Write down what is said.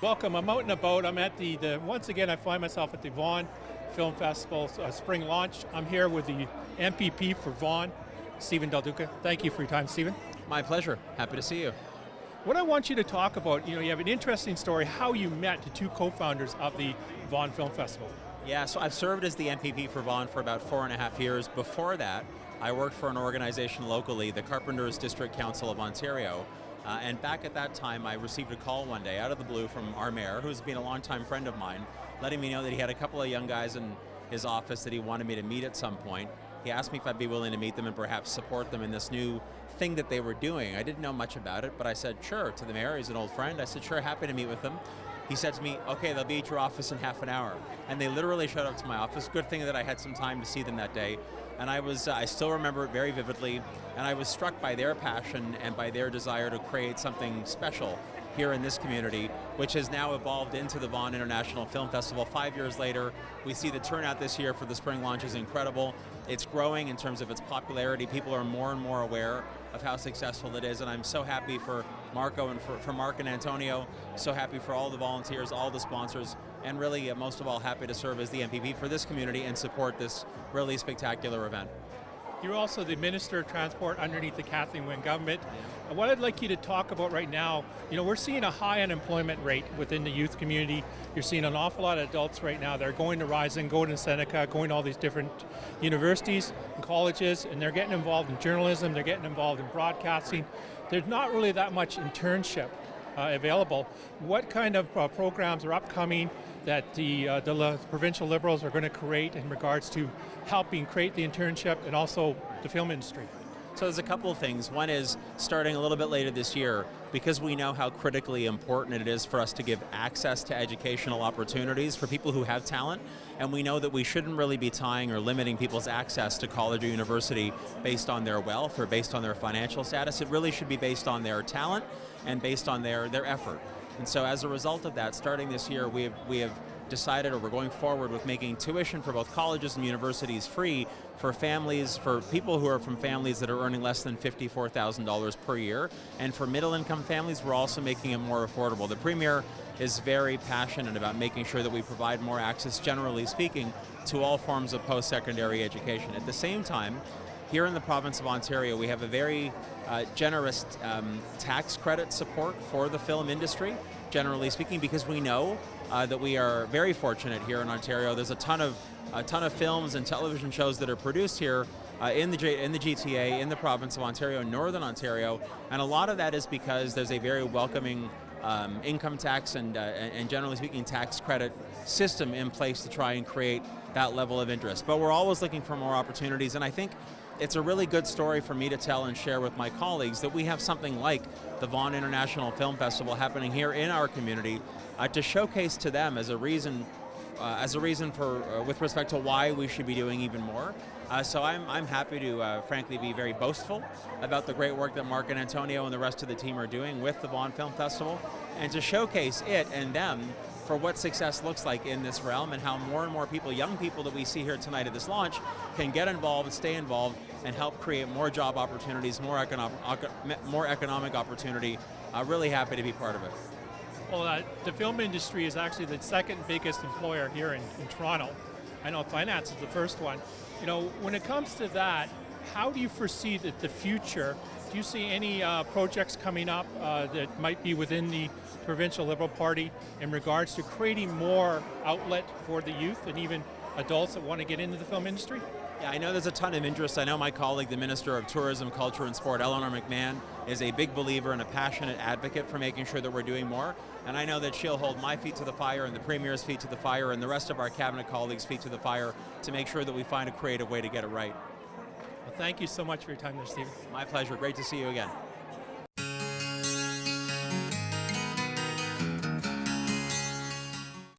Welcome. I'm out and about. I'm at once again, I find myself at the Vaughan Film Festival spring launch. I'm here with the MPP for Vaughan, Stephen Del Duca. Thank you for your time, Stephen. My pleasure. Happy to see you. What I want you to talk about, you have an interesting story, how you met the two co-founders of the Vaughan Film Festival. Yeah, so I've served as the MPP for Vaughan for about 4.5 years. Before that, I worked for an organization locally, the Carpenters District Council of Ontario. And back at that time, I received a call one day out of the blue from our mayor, who's been a longtime friend of mine, letting me know that he had a couple of young guys in his office that he wanted me to meet at some point. He asked me if I'd be willing to meet them and perhaps support them in this new thing that they were doing. I didn't know much about it, but I said, sure, to the mayor. He's an old friend. I said, sure, happy to meet with them. He said to me, okay, they'll be at your office in half an hour. And they literally showed up to my office. Good thing that I had some time to see them that day. And I still remember it very vividly, and I was struck by their passion and by their desire to create something special here in this community, which has now evolved into the Vaughan International Film Festival. 5 years later, we see the turnout this year for the spring launch is incredible. It's growing in terms of its popularity. People are more and more aware of how successful it is, and I'm so happy for Marco and for Mark and Antonio, so happy for all the volunteers, all the sponsors, and really, most of all, happy to serve as the MPP for this community and support this really spectacular event. You're also the Minister of Transport underneath the Kathleen Wynne government. And what I'd like you to talk about right now, we're seeing a high unemployment rate within the youth community. You're seeing an awful lot of adults right now. They're going to Rising, going to Seneca, going to all these different universities and colleges, and they're getting involved in journalism, they're getting involved in broadcasting. There's not really that much internship available. What kind of programs are upcoming that the provincial Liberals are going to create in regards to helping create the internship and also the film industry? So there's a couple of things. One is starting a little bit later this year, because we know how critically important it is for us to give access to educational opportunities for people who have talent, and we know that we shouldn't really be tying or limiting people's access to college or university based on their wealth or based on their financial status. It really should be based on their talent and based on their effort. And so as a result of that, starting this year, we have decided, or we're going forward with making tuition for both colleges and universities free for families, for people who are from families that are earning less than $54,000 per year. And for middle income families, we're also making it more affordable. The Premier is very passionate about making sure that we provide more access, generally speaking, to all forms of post-secondary education. At the same time, here in the province of Ontario, we have a very generous tax credit support for the film industry, generally speaking, because we know that we are very fortunate here in Ontario. There's a ton of films and television shows that are produced here in the GTA, in the province of Ontario, Northern Ontario, and a lot of that is because there's a very welcoming income tax and generally speaking tax credit system in place to try and create that level of interest. But we're always looking for more opportunities, and I think it's a really good story for me to tell and share with my colleagues that we have something like the Vaughan International Film Festival happening here in our community to showcase to them as a reason for with respect to why we should be doing even more. So I'm happy to frankly be very boastful about the great work that Mark and Antonio and the rest of the team are doing with the Vaughan Film Festival, and to showcase it and them for what success looks like in this realm, and how more and more people, young people that we see here tonight at this launch, can get involved, stay involved, and help create more job opportunities, more economic opportunity. Really happy to be part of it. Well, the film industry is actually the second biggest employer here in Toronto. I know finance is the first one. When it comes to that, how do you foresee that the future? Do you see any projects coming up that might be within the Provincial Liberal Party in regards to creating more outlet for the youth and even adults that want to get into the film industry? Yeah, I know there's a ton of interest. I know my colleague, the Minister of Tourism, Culture and Sport, Eleanor McMahon, is a big believer and a passionate advocate for making sure that we're doing more. And I know that she'll hold my feet to the fire and the Premier's feet to the fire and the rest of our Cabinet colleagues' feet to the fire to make sure that we find a creative way to get it right. Well, thank you so much for your time there, Stephen. My pleasure. Great to see you again.